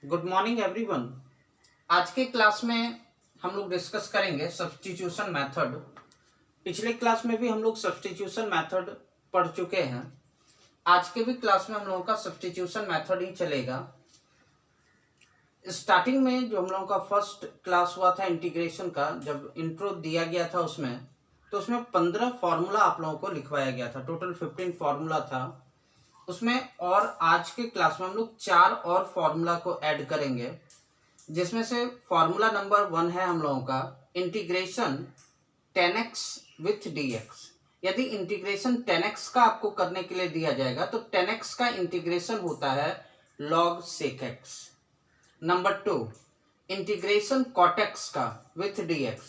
Good morning everyone. आज के class में हम लोग डिस्कस करेंगे सब्स्टिट्यूशन मेथड। पिछले क्लास में भी हम लोग सब्स्टिट्यूशन मेथड पढ़ चुके हैं। आज के भी क्लास में हम लोगों का सब्स्टिट्यूशन मेथड ही चलेगा। स्टार्टिंग में जो हम लोगों का फर्स्ट क्लास हुआ था इंटीग्रेशन का, जब इंट्रो दिया गया था उसमें 15 फॉर्मूला आप लोगों को लिखवाया गया था। टोटल 15 फॉर्मूला था उसमें, और आज के क्लास में हम लोग 4 और फॉर्मूला को ऐड करेंगे, जिसमें से फॉर्मूला नंबर 1 है हम लोगों का इंटीग्रेशन 10x विथ dx। यदि इंटीग्रेशन 10x का आपको करने के लिए दिया जाएगा तो 10x का इंटीग्रेशन होता है log sec x। Number 2 integration cot x का विथ dx,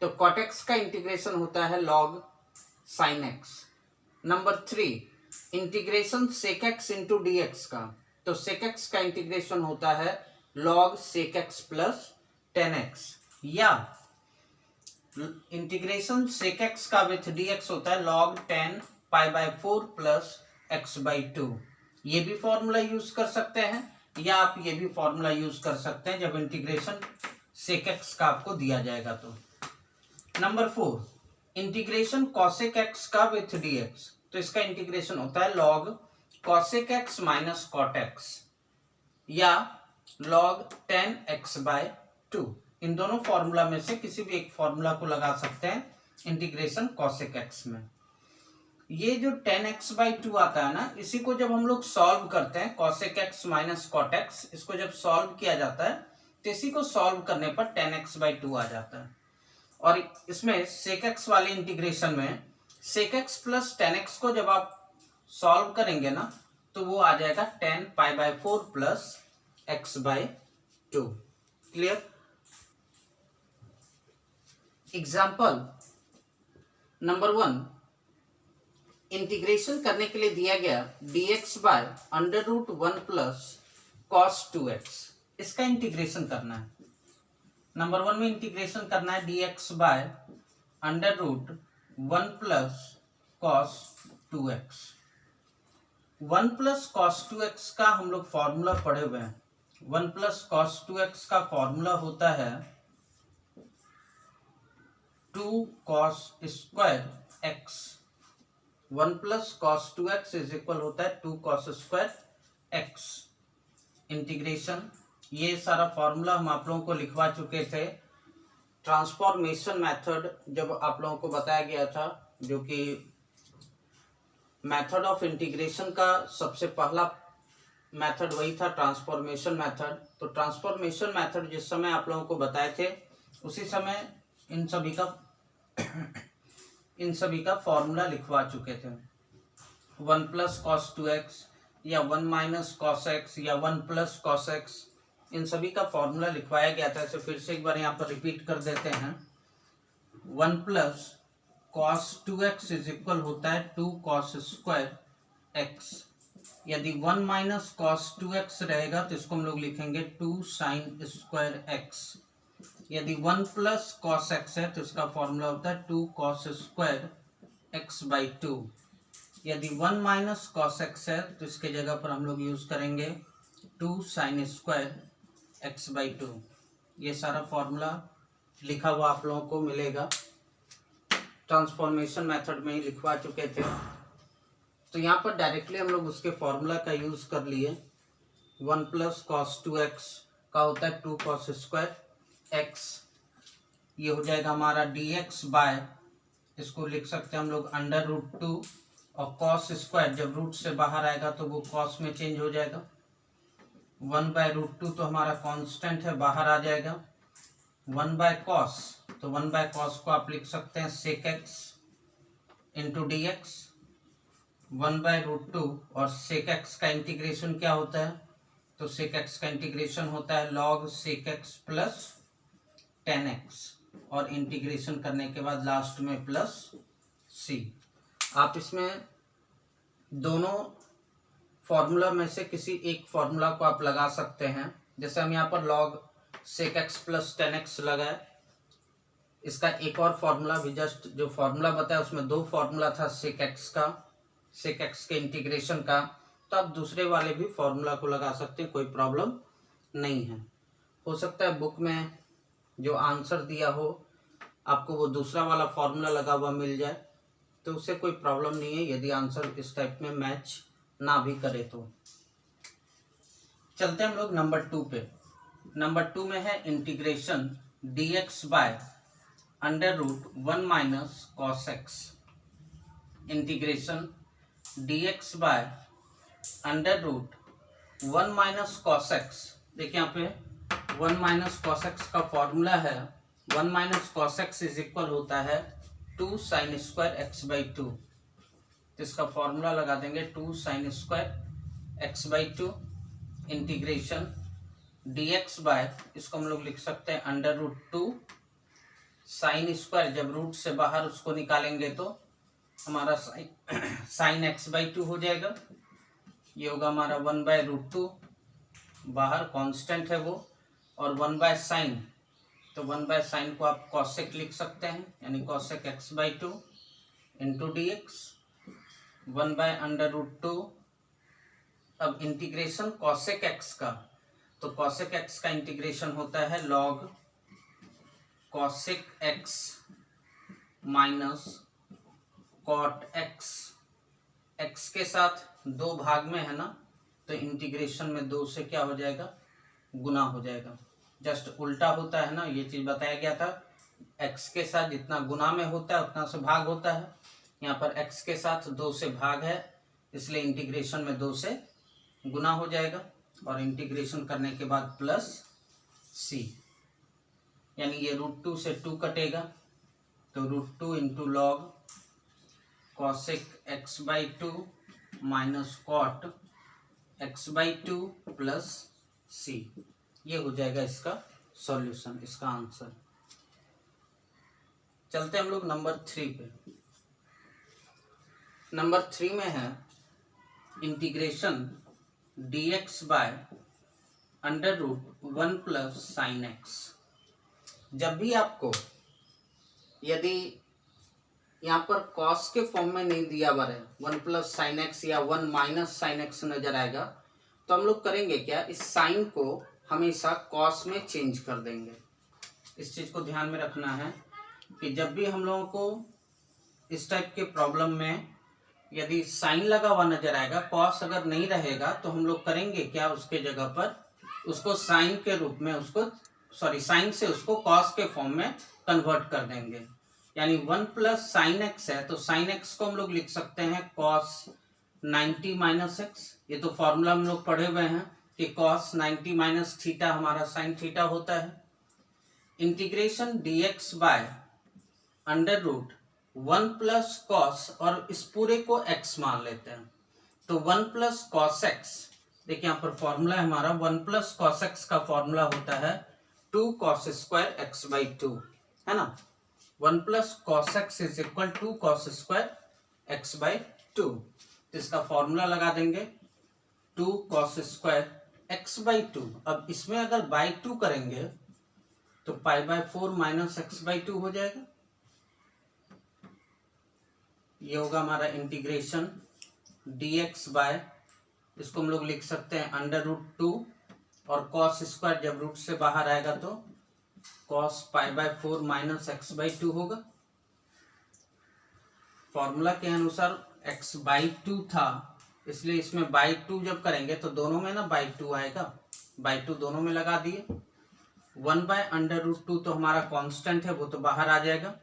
तो cot x का इंटीग्रेशन होता है log sin x। Number 3 integration sec x into dx का, तो sec x का इंटीग्रेशन होता है log sec x plus 10x, या इंटीग्रेशन sec x का विथ dx होता है log 10 pi by 4 plus x by 2। ये भी फॉर्मूला यूज कर सकते हैं या आप ये भी फॉर्मूला यूज कर सकते हैं जब इंटीग्रेशन sec x का आपको दिया जाएगा तो। नंबर 4 इंटीग्रेशन cosec x का विथ dx, तो इसका इंटीग्रेशन होता है log cosec x minus cot x, या log 10x बाय 2। इन दोनों फॉर्मूला में से किसी भी एक फॉर्मूला को लगा सकते हैं इंटीग्रेशन cosec x में। ये जो 10x बाई 2 आता है ना, इसी को जब हम लोग सॉल्व करते हैं cosec x minus cot x, इसको जब सॉल्व किया जाता है तो इसी को सॉल्व करने पर 10x बाई 2 आ जाता है। और इसमें sec x वाले इंटीग्रेशन में sec x प्लस 10x को जब आप सॉल्व करेंगे ना तो वो आ जाएगा 10 pi by 4 plus x by 2। Clear? Example number 1, integration करने के लिए दिया गया dx by under root 1 plus cos 2x। इसका इंटीग्रेशन करना है। नंबर 1 में इंटीग्रेशन करना है dx by under root 1 plus cos 2x। 1 plus cos 2x का हम लोग फॉर्मूला पढ़े हुए हैं। 1 प्लस cos 2x का फॉर्मूला होता है 2 cos square x। 1 plus cos 2x is equal होता है 2 cos स्क्वायर x। इंटीग्रेशन, ये सारा फॉर्मूला हम आप लोगों को लिखवा चुके थे। ट्रांसफॉर्मेशन मेथड जब आप लोगों को बताया गया था, जो कि मेथड ऑफ इंटीग्रेशन का सबसे पहला मेथड वही था ट्रांसफॉर्मेशन मेथड। तो ट्रांसफॉर्मेशन मेथड जिस समय आप लोगों को बताए थे उसी समय इन सभी का फॉर्मूला लिखवा चुके थे। 1 प्लस cos 2x या 1 माइनस cos x या 1 प्लस cos x, इन सभी का फॉर्मूला लिखवाया गया था। इसे फिर से एक बार यहाँ पर रिपीट कर देते हैं। 1 plus cos 2x is equal होता है 2 cos स्क्वायर x। यदि 1 माइनस cos 2x रहेगा तो इसको हम लोग लिखेंगे 2 sin स्क्वायर x। यदि 1 प्लस cos x है तो इसका फॉर्मूला होता है 2 cos स्क्वायर x बाई 2। यदि 1 माइनस cos x है तो इसके जगह पर हम लोग यूज करेंगे 2 sin स्क्वायर x बाई 2। ये सारा फॉर्मूला लिखा हुआ आप लोगों को मिलेगा। ट्रांसफॉर्मेशन मेथड में ही लिखवा चुके थे, तो यहाँ पर डायरेक्टली हम लोग उसके फॉर्मूला का यूज कर लिए। 1 प्लस cos 2x का होता है 2 cos स्क्वायर x। ये हो जाएगा हमारा dx बाय, इसको लिख सकते हैं हम लोग अंडर रूट 2, और cos स्क्वायर जब रूट से बाहर आएगा तो वो cos में चेंज हो जाएगा। 1 बाय रूट 2 तो हमारा कांस्टेंट है, बाहर आ जाएगा। 1 बाय cos, तो 1 बाय cos को आप लिख सकते हैं sec x into d x. 1 by root 2 और sec x का इंटीग्रेशन क्या होता है, तो sec x का इंटीग्रेशन होता है log sec x plus 10x, और इंटीग्रेशन करने के बाद लास्ट में प्लस c। आप इसमें दोनों फॉर्मूला में से किसी एक फॉर्मूला को आप लगा सकते हैं। जैसे हम यहाँ पर log sec x plus 10x लगाए, इसका एक और फॉर्मूला भी जस्ट जो फॉर्मूला बताया उसमें 2 फॉर्मूला था sec x का, sec x के इंटीग्रेशन का, तो आप दूसरे वाले भी फॉर्मूला को लगा सकते हैं, कोई प्रॉब्लम नहीं है। हो सकता है बुक में जो आंसर दिया हो आपको वो दूसरा वाला फॉर्मूला लगा हुआ मिल जाए, तो उससे कोई प्रॉब्लम नहीं है यदि आंसर इस टाइप में मैच ना भी करे तो। चलते हैं हम लोग नंबर 2 पे। नंबर 2 में है integration dx by √1 minus cos x. Integration dx by √1 minus cos x. देखिए यहाँ पे 1 माइनस कॉस एक्स का फॉर्मूला है 1 minus cos x is equal होता है 2 साइन स्क्वायर एक्स बाई 2। तो इसका फॉर्मूला लगा देंगे 2 sine square x by 2 integration dx by, इसको हम लोग लिख सकते हैं √2 साइन स्क्वायर, जब रूट से बाहर उसको निकालेंगे तो हमारा साइन एक्स बाई 2 हो जाएगा। ये होगा हमारा 1/√2, बाहर कांस्टेंट है वो, और 1/sin, तो 1/sin को आप कॉसेक लिख सकते हैं, यानी cosec x by 2 into d x 1/√2। अब इंटीग्रेशन कॉसेक एक्स का, तो कॉसेक एक्स का इंटीग्रेशन होता है log cosec x minus cot x. X के साथ 2 भाग में है ना, तो इंटीग्रेशन में 2 से क्या हो जाएगा, गुना हो जाएगा। जस्ट उल्टा होता है ना, ये चीज बताया गया था। एक्स के साथ जितना गुना में होता है उतना से भाग होता है। यहाँ पर एक्स के साथ 2 से भाग है, इसलिए इंटीग्रेशन में 2 से गुना हो जाएगा, और इंटीग्रेशन करने के बाद प्लस सी, यानी ये √2 से 2 कटेगा, तो √2 into log cosec x by 2 minus cot x by 2 plus c. ये हो जाएगा इसका सॉल्यूशन, इसका आंसर। चलते हम लोग नंबर 3 पे। नंबर 3 में है integration dx by √1 plus sine x. जब भी आपको यदि यहाँ पर कॉस के फॉर्म में नहीं दिया हुआ है 1 प्लस साइन एक्स या 1 माइनस साइन एक्स नजर आएगा, तो हम लोग करेंगे क्या, इस साइन को हमेशा कॉस में चेंज कर देंगे। इस चीज को ध्यान में रखना है कि जब भी हम लोगों को इस टाइप के प्रॉब्लम में यदि साइन लगा हुआ नजर आएगा, कॉस अगर नहीं रहेगा, तो हम लोग करेंगे क्या, उसके जगह पर उसको साइन के रूप में साइन से उसको कॉस के फॉर्म में कन्वर्ट कर देंगे। यानी 1 प्लस साइन एक्स है, तो साइन एक्स को हम लोग लिख सकते हैं कॉस 90 माइनस एक्स। ये तो फॉर्मूला हम लोग पढ़े हुए हैं कि कॉस 90 माइनस थीटा हमारा साइन थीटा होता है। Integration dx by √1 plus cos, और इस पूरे को x मान लेते हैं, तो 1 प्लस कॉस एक्स। देखिए यहाँ पर फॉर्मूला है हमारा 1 प्लस कॉस एक्स का फॉर्मूला होता है 2 कॉस स्क्वायर एक्स बाई 2, है ना। 1 plus cos x is equal 2 cos square x by 2। इसका फॉर्मूला लगा देंगे 2 कॉस स्क्वायर एक्स बाई 2। अब इसमें अगर बाई 2 करेंगे तो π/4 माइनस एक्स बाई 2 हो जाएगा। ये होगा हमारा इंटीग्रेशन dx बाय, इसको हम लोग लिख सकते हैं √2, और कॉस स्क्वायर जब रूट से बाहर आएगा तो कॉस π/4 माइनस एक्स बाई 2 होगा। फॉर्मूला के अनुसार x बाई 2 था, इसलिए इसमें बाई 2 जब करेंगे तो दोनों में ना बाई 2 आएगा, बाई 2 दोनों में लगा दिए। 1/√2 तो हमारा कांस्टेंट है, वो तो बाहर आ जाएगा।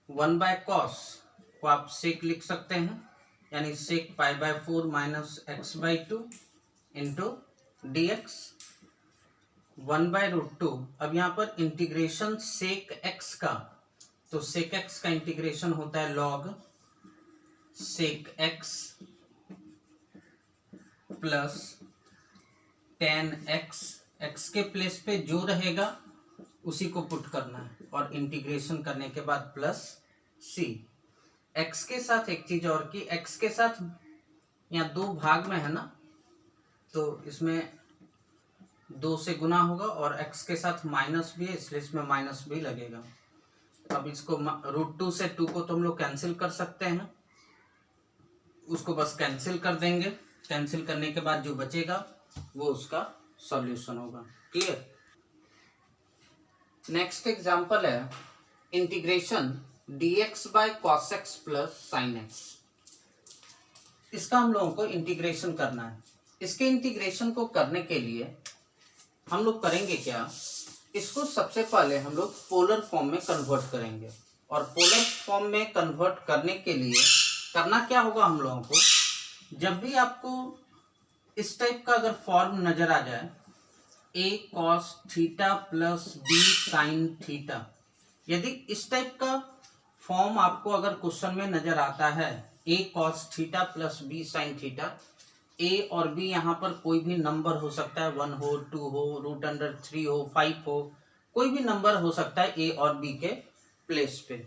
1/cos को आप सेक लिख सकते हैं, यानी sec π/4 minus x by 2 into d x 1/√2। अब यहाँ पर इंटीग्रेशन सेक एक्स का, तो सेक एक्स का इंटीग्रेशन होता है log sec x plus tan x. X के प्लेस पे जो रहेगा उसी को पुट करना है, और इंटीग्रेशन करने के बाद प्लस सी। एक्स के साथ एक चीज और की, एक्स के साथ यहाँ 2 भाग में है ना, तो इसमें 2 से गुना होगा, और x के साथ माइनस भी है, इसलिए इसमें माइनस भी लगेगा। अब इसको √2 से 2 को तो हम लोग कैंसिल कर सकते हैं, उसको बस कैंसिल कर देंगे। कैंसिल करने के बाद जो बचेगा वो उसका सॉल्यूशन होगा। क्लियर। नेक्स्ट एग्जांपल है integration dx by cos x plus sine x. इसका हम लोगों को इंटीग्रेशन करना है। इसके इंटीग्रेशन को करने के लिए हम लोग करेंगे क्या, इसको सबसे पहले हम लोग पोलर फॉर्म में कन्वर्ट करेंगे। और पोलर फॉर्म में कन्वर्ट करने के लिए करना क्या होगा हम लोगों को, जब भी आपको इस टाइप का अगर फॉर्म नजर आ जाए a cos theta plus b sine theta, यदि इस टाइप का फॉर्म आपको अगर क्वेश्चन में नजर आता है a cos theta plus b sine theta, a और b यहाँ पर कोई भी नंबर हो सकता है, 1 हो, 2 हो, √3 हो, 5 हो, कोई भी नंबर हो सकता है a और b के प्लेस पे।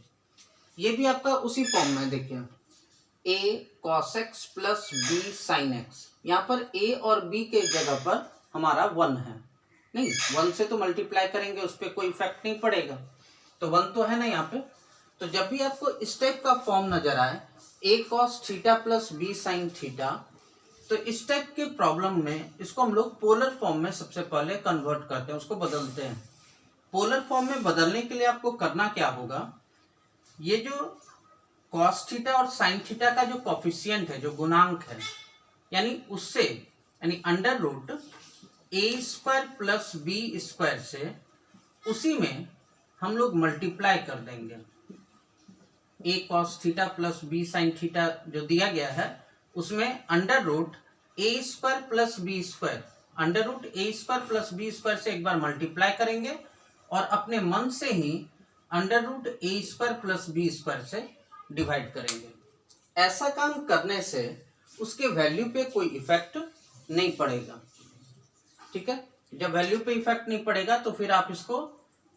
ये भी आपका उसी फॉर्म में देखिए a cos x plus b sine x, यहाँ पर a और b के जगह पर हमारा 1 है। नहीं, 1 से तो मल्टीप्लाई करेंगे, उस पर कोई इफेक्ट नहीं पड़ेगा, तो 1 तो है ना यहाँ पे। तो जब भी आपको इस टाइप का फॉर्म नजर आए a cos theta plus b sine theta, तो इस टाइप के प्रॉब्लम में इसको हम लोग पोलर फॉर्म में सबसे पहले कन्वर्ट करते हैं, उसको बदलते हैं। पोलर फॉर्म में बदलने के लिए आपको करना क्या होगा, ये जो cos थीटा और sin थीटा का जो कोफिशिएंट है, जो गुणांक है, यानी उससे यानी under root a square plus b square से उसी में हम लोग मल्टीप्लाई कर देंगे। a cos theta plus b sine theta जो दिया गया है उसमें under root a square plus b square, under root a square plus b square से एक बार मल्टीप्लाई करेंगे और अपने मन से ही under root a square plus b square से डिवाइड करेंगे। ऐसा काम करने से उसके वैल्यू पे कोई इफेक्ट नहीं पड़ेगा। ठीक है, जब वैल्यू पे इफेक्ट नहीं पड़ेगा तो फिर आप इसको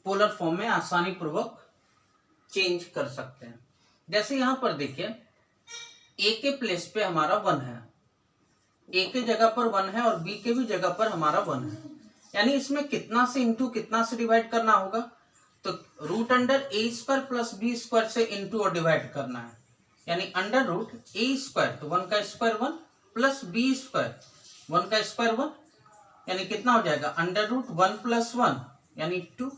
पोलर फॉर्म में आसानी पूर्वक चेंज कर सकते हैं। जैसे यहां पर देखिए a के प्लेस पे हमारा 1 है, a के जगह पर 1 है और b के भी जगह पर हमारा 1 है, यानी इसमें कितना से इंटू कितना से डिवाइड करना होगा, तो root under a square plus b square से इंटू और डिवाइड करना है, यानी अंडर रूट a स्क्वायर, तो 1 का स्क्वायर 1 प्लस b स्क्वायर 1 का स्क्वायर 1, यानी कितना हो जाएगा अंडर रूट 1 प्लस 1 यानी 2,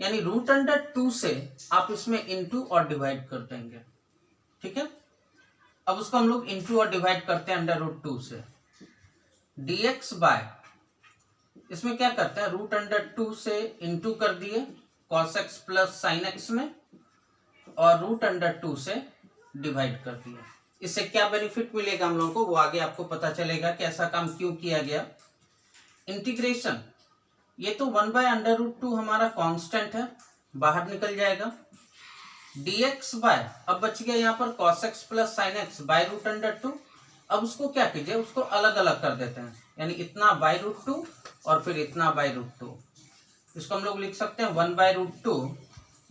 यानी रूट अंडर 2 से आप इसमें इंटू और डिवाइड कर देंगे। ठीक है, अब उसको हम लोग इंटू और डिवाइड करते हैं अंडर रूट 2 से। dx बाय, इसमें क्या करते हैं, रूट अंडर 2 से इंटू कर दिए cos x plus sine x में और रूट अंडर 2 से डिवाइड कर दिया। इससे क्या बेनिफिट मिलेगा हम लोगों को, वो आगे आपको पता चलेगा कि ऐसा काम क्यों किया गया। इंटीग्रेशन, ये तो 1 बाय अंडर रूट 2 हमारा कांस्टेंट है, बाहर निकल जाएगा। dx बाय, अब बच गया यहाँ पर cos x plus sine x by root under 2। अब उसको क्या कीजिए, उसको अलग अलग कर देते हैं, यानी इतना बाय रूट 2 और फिर इतना बाय रूट 2। इसको हम लोग लिख सकते हैं 1 by root 2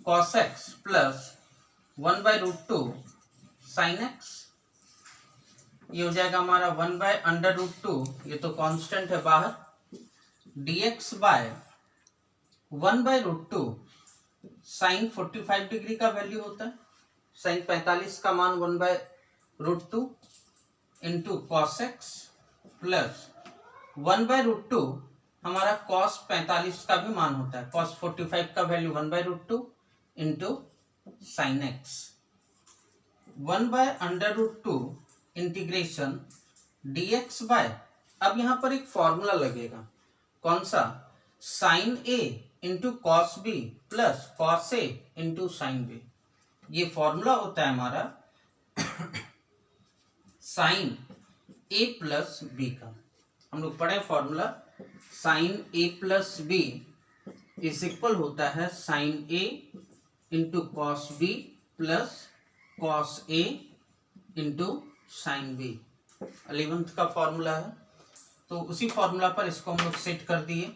cos x plus 1 by root 2 sine x. ये हो जाएगा हमारा 1 बाय अंडर रूट 2, ये तो कांस्टेंट है बाहर, dx by 1 by root 2 sine 45 degree का वैल्यू होता है, साइन 45 का मान 1 by root 2 into cos x plus 1 by root 2 हमारा कॉस 45 का भी मान होता है, कॉस 45 का value 1 by root 2 into sine x. 1 by under root 2 integration dx by, अब यहां पर एक फॉर्मूला लगेगा, कौन सा, sine a into cos b plus cos a into sine b. ये फॉर्मूला होता है हमारा साइन ए प्लस बी का। हम लोग पढ़े formula, sine a plus b is equal होता है sine a into cos b plus cos a into sine b. 11th का फॉर्मूला है, तो उसी फॉर्मूला पर इसको हम लोग सेट कर दिए,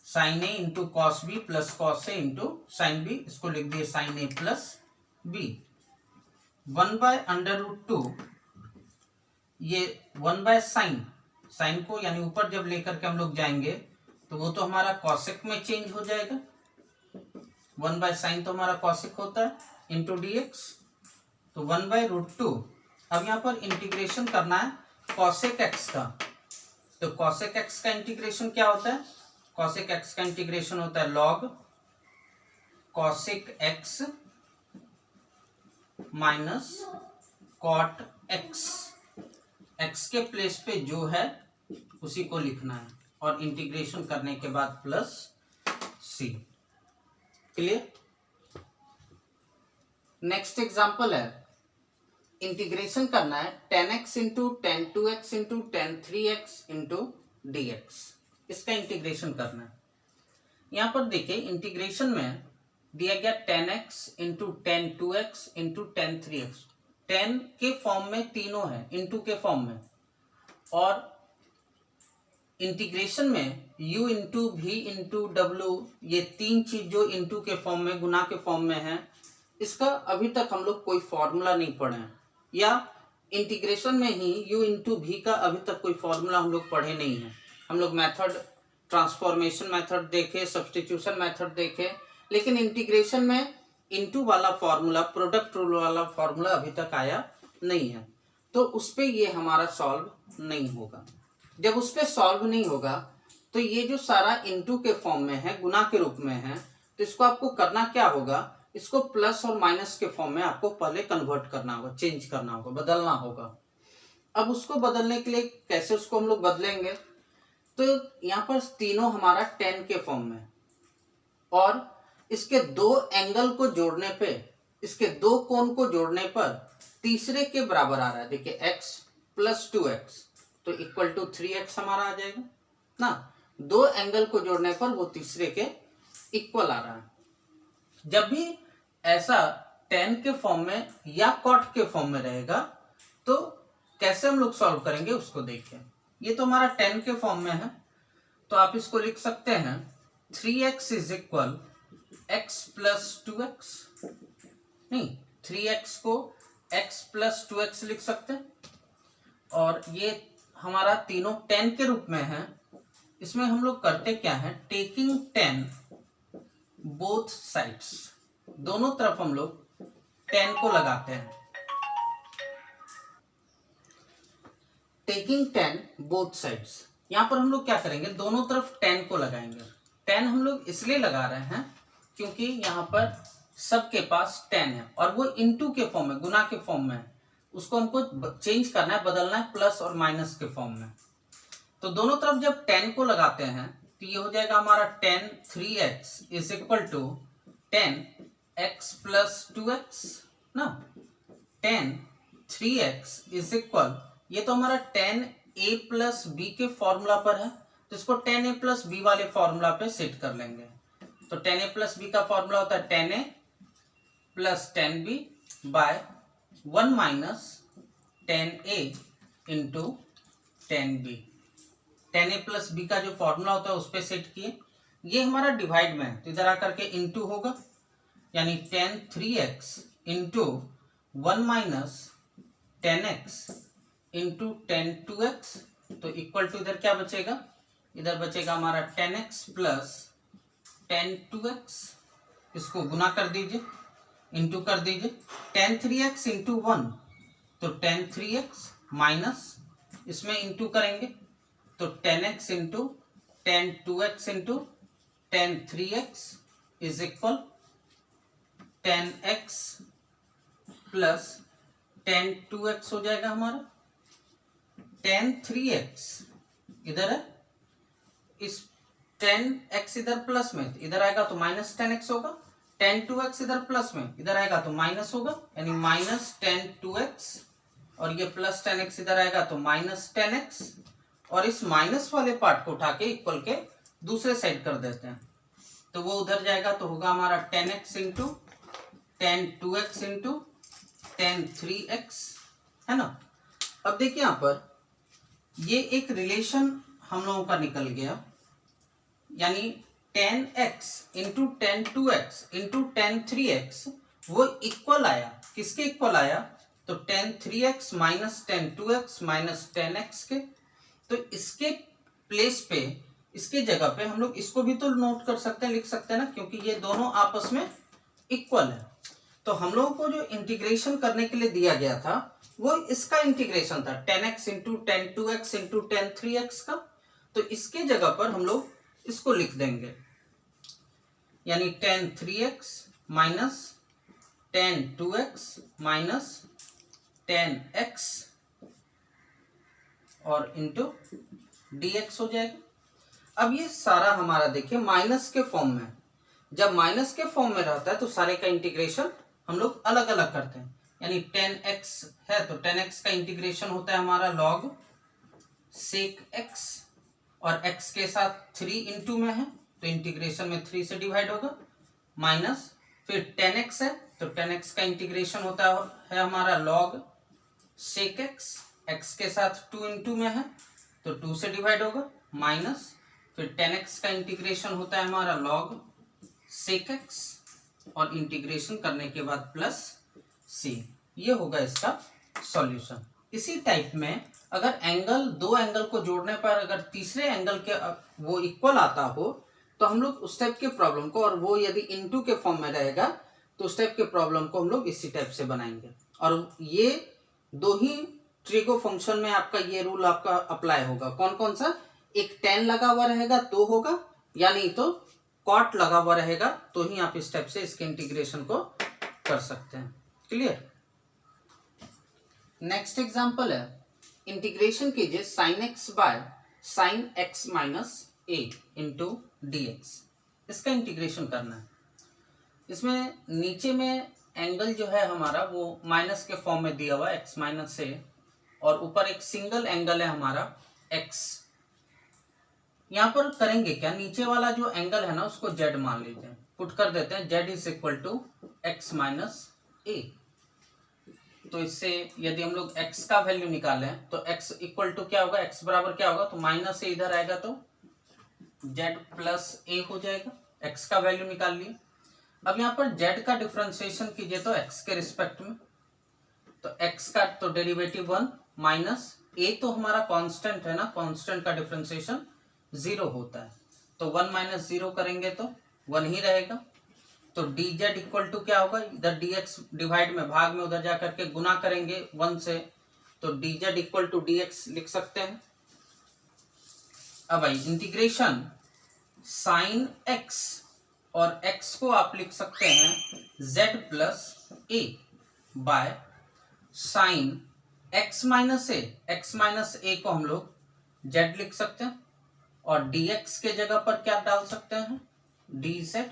sine a into cos b plus cos a into sine b, इसको लिख दिए sine a plus b. 1 by under root 2, ये 1 बाय साइन, साइन को यानी ऊपर जब लेकर के हम लोग जाएंगे तो वो तो हमारा कॉसेक में चेंज हो जाएगा, 1 बाय साइन तो हमारा कॉसेक होता है, इंटू dx, तो 1 बाय रूट 2। अब यहाँ पर इंटीग्रेशन करना है कॉसेक एक्स का, तो cosec x का इंटीग्रेशन क्या होता है? cosec x का इंटीग्रेशन होता है log cosec x minus cot x। x के प्लेस पे जो है उसी को लिखना है और इंटीग्रेशन करने के बाद plus c। Clear? Next example है, इंटीग्रेशन करना है tan x into tan 2x into tan 3x into dx। इसका इंटीग्रेशन करना है। यहां पर देखिए इंटीग्रेशन में दिया गया tan x into tan 2x into tan 3x। tan के फॉर्म में तीनों है, इंटू के फॉर्म में, और इंटीग्रेशन में u into v into w, ये तीन चीज जो इंटू के फॉर्म में, गुना के फॉर्म में है, इसका अभी तक हम लोग कोई फॉर्मूला नहीं पढ़े हैं, या इंटीग्रेशन में ही u इंटू v का अभी तक कोई फॉर्मूला हम लोग पढ़े नहीं है। हम लोग मेथड, ट्रांसफॉर्मेशन मेथड देखे, सब्स्टिट्यूशन मेथड देखे, लेकिन इंटीग्रेशन में इंटू वाला फॉर्मूला, प्रोडक्ट रूल वाला फॉर्मूला अभी तक आया नहीं है, तो उस पे ये हमारा सॉल्व नहीं होगा। जब उस पे सॉल्व नहीं होगा तो ये जो सारा इंटू के फॉर्म में है, गुना के रूप में है, तो इसको आपको करना क्या होगा, इसको प्लस और माइनस के फॉर्म में आपको पहले कन्वर्ट करना होगा, चेंज करना होगा, बदलना होगा। अब उसको बदलने के लिए कैसे उसको हम लोग बदलेंगे, तो यहाँ पर तीनों हमारा 10 के फॉर्म में, और इसके दो एंगल को जोड़ने पे, इसके दो कोण को जोड़ने पर तीसरे के बराबर आ रहा है। देखिए x प्लस 2x तो इक्वल टू 3x हमारा आ जाएगा ना। दो एंगल को जोड़ने पर वो तीसरे के इक्वल आ रहा है। जब भी ऐसा tan के फॉर्म में या cot के फॉर्म में रहेगा तो कैसे हम लोग सॉल्व करेंगे उसको देखिए। ये तो हमारा tan के फॉर्म में है, तो आप इसको लिख सकते हैं 3x is equal x plus 2x, नहीं 3x को x प्लस 2x लिख सकते हैं, और ये हमारा तीनों 10 के रूप में है। इसमें हम लोग करते क्या है, टेकिंग 10 बोथ साइड्स, दोनों तरफ हम लोग 10 को लगाते हैं। टेकिंग 10 बोथ साइड्स, यहां पर हम लोग क्या करेंगे, दोनों तरफ 10 को लगाएंगे। 10 हम लोग इसलिए लगा रहे हैं क्योंकि यहाँ पर सबके पास 10 है और वो इनटू के फॉर्म में, गुना के फॉर्म में है, उसको हमको चेंज करना है, बदलना है प्लस और माइनस के फॉर्म में। तो दोनों तरफ जब 10 को लगाते हैं तो ये हो जाएगा हमारा tan 3x is equal to tan x plus 2x ना। tan 3x इज इक्वल, ये तो हमारा tan a प्लस b के फॉर्मूला पर है, तो इसको tan a प्लस b वाले फॉर्मूला पे सेट कर लेंगे। तो tan a प्लस b का फॉर्मूला होता है tan a plus tan b by 1 minus tan a into tan b। tan a plus b का जो फॉर्मूला होता है उस पर सेट किए। ये हमारा डिवाइड में है तो इधर आकर के इंटू होगा, यानी tan 3x into 1 minus tan x into tan 2x, तो इक्वल टू इधर क्या बचेगा, इधर बचेगा हमारा tan x plus tan 2x। इसको गुना कर दीजिए, इंटू कर दीजिए, tan 3x इंटू 1 तो tan 3x माइनस इसमें इंटू करेंगे तो tan x into tan 2x into tan 3x is equal tan x plus tan 2x हो जाएगा हमारा। tan 3x इधर है, इस tan x इधर प्लस में, इधर आएगा तो माइनस tan x होगा। tan 2x इधर प्लस में, इधर आएगा तो माइनस होगा, यानी माइनस tan 2x, और ये प्लस tan x इधर आएगा तो माइनस tan x, और इस माइनस वाले पार्ट को उठा के इक्वल के दूसरे साइड कर देते हैं तो वो उधर जाएगा, तो होगा हमारा tan x into tan 2x into tan 3x, है ना। अब देखिए यहाँ पर ये एक रिलेशन हम लोगों का निकल गया, यानी tan x into tan 2x into tan 3x वो इक्वल आया, किसके इक्वल आया, तो tan 3x minus tan 2x minus tan x के। तो इसके प्लेस पे, इसके जगह पे हम लोग इसको भी तो नोट कर सकते हैं, लिख सकते हैं ना, क्योंकि ये दोनों आपस में इक्वल है। तो हम लोगों को जो इंटीग्रेशन करने के लिए दिया गया था वो इसका इंटीग्रेशन था tan x into tan 2x into tan 3x का, तो इसके जगह पर हम लोग इसको लिख देंगे, यानी tan 3x minus tan 2x minus tan x और इंटू dx हो जाएगा। अब ये सारा हमारा देखिए माइनस के फॉर्म में, जब माइनस के फॉर्म में रहता है तो सारे का इंटीग्रेशन हम लोग अलग अलग करते हैं, यानी tan x है तो tan x का इंटीग्रेशन होता है हमारा log sec x, और x के साथ 3 इंटू में है तो इंटीग्रेशन में 3 से डिवाइड होगा, माइनस फिर tan x है तो tan x का इंटीग्रेशन होता है हमारा log sec x, x के साथ 2 इंटू में है तो 2 से डिवाइड होगा, माइनस फिर tan x का इंटीग्रेशन होता है हमारा log sec x और इंटीग्रेशन करने के बाद प्लस c। ये होगा इसका सॉल्यूशन। इसी टाइप में अगर एंगल, दो एंगल को जोड़ने पर अगर तीसरे एंगल के वो इक्वल आता हो तो हम लोग उस टाइप के प्रॉब्लम को, और वो यदि इनटू के फॉर्म में रहेगा तो उस टाइप के प्रॉब्लम को हम लोग इसी टाइप से बनाएंगे। और ये दो ही ट्रिगो फंक्शन में आपका ये रूल आपका अप्लाई होगा। कौन कौन सा? एक tan लगा हुआ रहेगा तो होगा, या नहीं तो cot लगा हुआ रहेगा तो ही आप इस टाइप से इसके इंटीग्रेशन को कर सकते हैं। क्लियर? नेक्स्ट एग्जांपल है, इंटीग्रेशन कीजिए sin x by sin x minus a into dx। इसका इंटीग्रेशन करना है। इसमें नीचे में एंगल जो है हमारा वो माइनस के फॉर्म में दिया हुआ है x माइनस a, और ऊपर एक सिंगल एंगल है हमारा x। यहाँ पर करेंगे क्या, नीचे वाला जो एंगल है ना उसको z मान लीजिए, पुट कर देते हैं z is equal to x minus a। तो इससे यदि हम लोग x का वैल्यू निकालें तो x इक्वल टू क्या होगा, x बराबर क्या होगा, तो माइनस a इधर आएगा तो z प्लस a हो जाएगा। x का वैल्यू निकाल लिए। अब यहाँ पर z का डिफरेंशिएशन कीजिए तो x के रिस्पेक्ट में, तो x का तो डेरिवेटिव 1 माइनस a तो हमारा कांस्टेंट है ना, कांस्टेंट का डिफरेंशिएशन 0 होता है, तो 1 माइनस 0 करेंगे तो 1 ही रहेगा। तो dz इक्वल टू क्या होगा, इधर dx डिवाइड में भाग में उधर जाकर के गुना करेंगे 1 से, तो dz इक्वल टू dx लिख सकते हैं। अब भाई इंटीग्रेशन साइन x, और x को आप लिख सकते हैं z plus a by sine x minus a, x minus a को हम लोग z लिख सकते हैं, और dx के जगह पर क्या डाल सकते हैं, dz।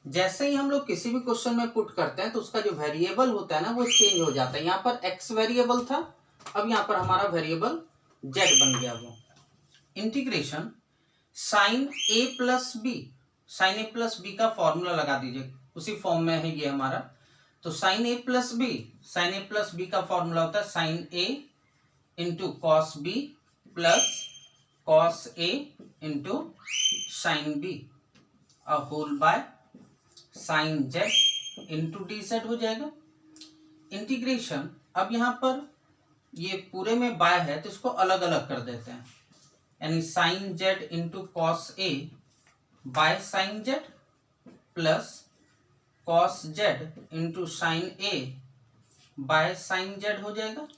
जैसे ही हम लोग किसी भी क्वेश्चन में पुट करते हैं तो उसका जो वेरिएबल होता है ना वो चेंज हो जाता है। यहाँ पर x वेरिएबल था, अब यहाँ पर हमारा वेरिएबल z बन गया। वो integration sine a plus b, sine a plus b का फॉर्मूला लगा दीजिए, उसी फॉर्म में है ये हमारा। तो sine a plus b, sine a plus b का फॉर्मूला होता है sine a into cos b plus cos a into sine b whole by sine z into d z हो जाएगा। इंटीग्रेशन, अब यहाँ पर ये पूरे में बाय है तो इसको अलग अलग कर देते हैं, यानी sine z into cos a by sine z plus cos z into sine a by sine z हो जाएगा,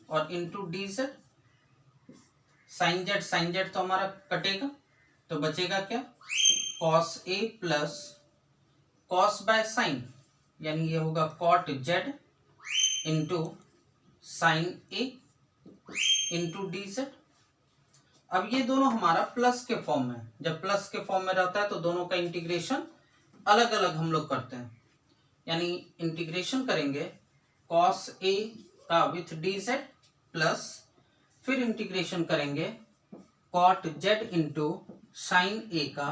और into d z. Sine z तो हमारा कटेगा तो बचेगा क्या, cos a plus cos by sine, यानी ये होगा cot z into sine a into d z. अब ये दोनों हमारा प्लस के फॉर्म में, जब प्लस के फॉर्म में रहता है तो दोनों का इंटीग्रेशन अलग अलग हम लोग करते हैं, यानी इंटीग्रेशन करेंगे कॉस a का विथ डी जेड प्लस फिर इंटीग्रेशन करेंगे cot z into sine a का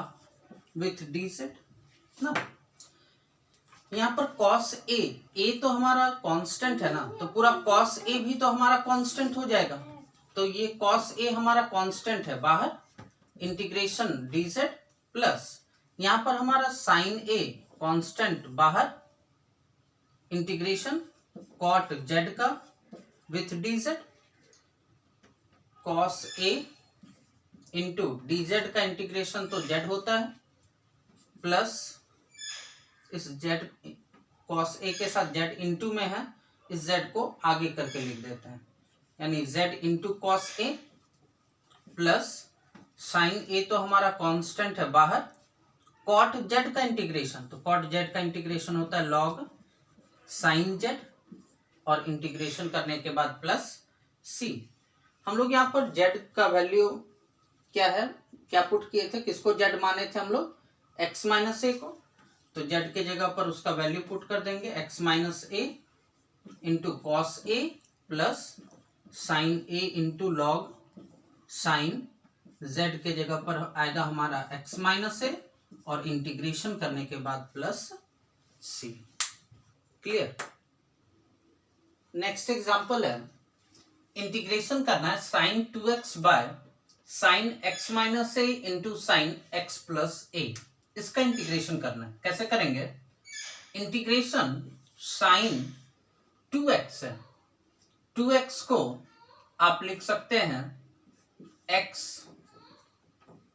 विथ डी जेड ना। यहाँ पर cos a तो हमारा कांस्टेंट है ना, तो पूरा cos a भी तो हमारा कांस्टेंट हो जाएगा, तो ये cos a हमारा कांस्टेंट है बाहर, इंटीग्रेशन dz प्लस यहाँ पर हमारा sin a कांस्टेंट बाहर, इंटीग्रेशन cot z का with dz, cos a into dz का इंटीग्रेशन तो z होता है प्लस इस z cos a के साथ z इंटू में है, इस z को आगे करके लिख देते हैं, यानी z into cos a plus sine a तो हमारा कांस्टेंट है बाहर, कॉट जेड का इंटीग्रेशन, तो कॉट जेड का इंटीग्रेशन होता है लॉग साइन जेड, और इंटीग्रेशन करने के बाद प्लस सी। हम लोग यहाँ पर जेड का वैल्यू क्या है, क्या पुट किए थे, किसको जेड माने थे हम लोग, एक्स माइनस ए को, तो जेड के जगह पर उसका वैल्यू पुट कर देंगे x minus a into cos A plus sine a into log sine, Z के जगह पर आएगा हमारा एक्स माइनस ए और इंटीग्रेशन करने के बाद plus c. Clear. Next example है, इंटीग्रेशन करना है sine 2x by sine x minus a into sine x plus a, इसका इंटीग्रेशन करना है। कैसे करेंगे, इंटीग्रेशन साइन 2x है, 2x को आप लिख सकते हैं x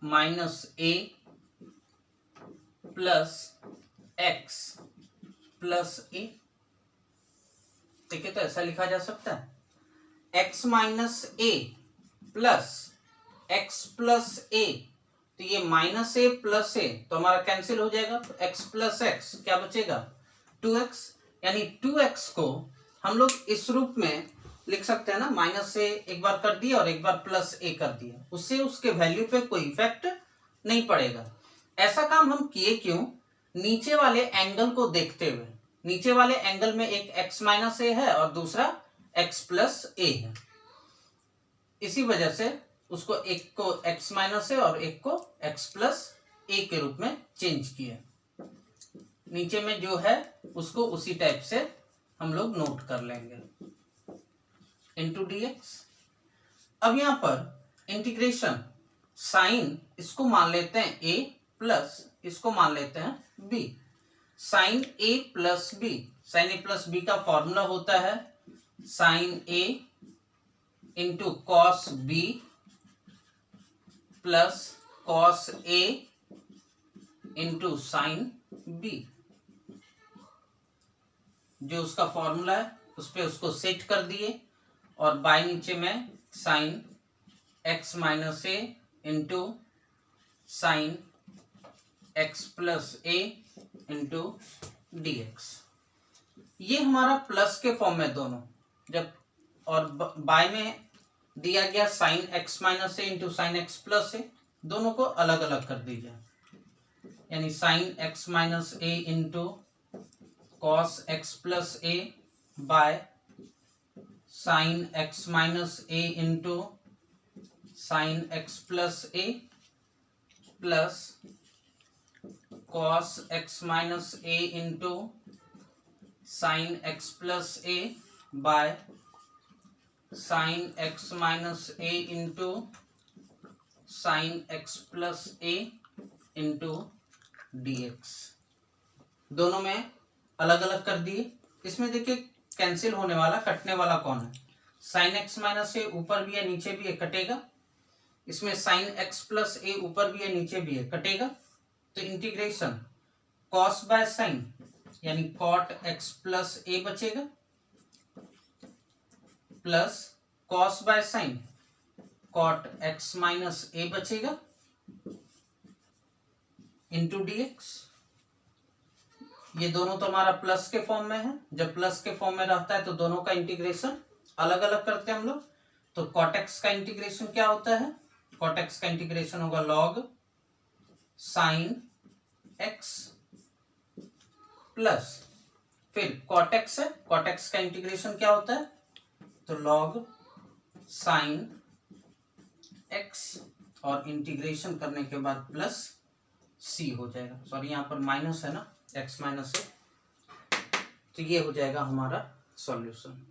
माइनस ए प्लस x प्लस ए, ठीक है, तो ऐसा लिखा जा सकता है x माइनस ए प्लस x प्लस ए, तो ये माइनस ए प्लस ए तो हमारा कैंसिल हो जाएगा, तो x प्लस एक्स क्या बचेगा 2x, यानी 2x को हम लोग इस रूप में लिख सकते हैं ना, माइनस ए एक बार कर दिया और एक बार प्लस ए कर दिया, उससे उसके वैल्यू पे कोई इफेक्ट नहीं पड़ेगा। ऐसा काम हम किए क्यों, नीचे वाले एंगल को देखते हुए, नीचे वाले एंगल में एक x माइनस ए है और दूसरा x प्लस ए है, इसी वजह से उसको एक को x माइनस ए और एक को x प्लस ए के रूप में चेंज किया। नीचे में जो है उसको उसी टाइप से हम लोग नोट कर लेंगे इंटू dx। अब यहां पर इंटीग्रेशन साइन, इसको मान लेते हैं a प्लस इसको मान लेते हैं b, sine a plus b, sine a plus b का फॉर्मूला होता है sine a into cos b plus cos a into sine b, जो उसका फॉर्मूला है उस पे उसको सेट कर दिए, और बाय नीचे में sine x minus a into sine x plus A into d x. ये हमारा प्लस के फॉर्म में दोनों, जब और बाय में दिया गया sine x minus a into sine x plus ए, दोनों को अलग अलग कर दीजिए, यानी sine x minus a into cos x plus A by sine x minus a into sine x plus A plus cos x minus a into sine x plus A by sine x minus a into sine x plus A into d x. दोनों में अलग अलग कर दिए। इसमें देखिए cancel होने वाला, कटने वाला कौन है, साइन एक्स माइनस ए ऊपर भी है नीचे भी है, कटेगा। इसमें साइन एक्स प्लस ए ऊपर भी है नीचे भी है, कटेगा। तो इंटीग्रेशन कॉस बाय साइन यानी कॉट एक्स प्लस ए बचेगा plus cos by sine cot x minus a बचेगा इंटू डीएक्स। ये दोनों तो हमारा प्लस के फॉर्म में है, जब प्लस के फॉर्म में रहता है तो दोनों का इंटीग्रेशन अलग अलग करते हैं हम लोग। तो कॉट एक्स का इंटीग्रेशन क्या होता है, कॉट एक्स का इंटीग्रेशन होगा लॉग साइन एक्स प्लस फिर कॉट एक्स है, कॉट एक्स का इंटीग्रेशन क्या होता है, तो लॉग साइन एक्स और इंटीग्रेशन करने के बाद प्लस सी हो जाएगा। सॉरी यहाँ पर माइनस है ना, एक्स माइनस है, तो ये हो जाएगा हमारा सॉल्यूशन।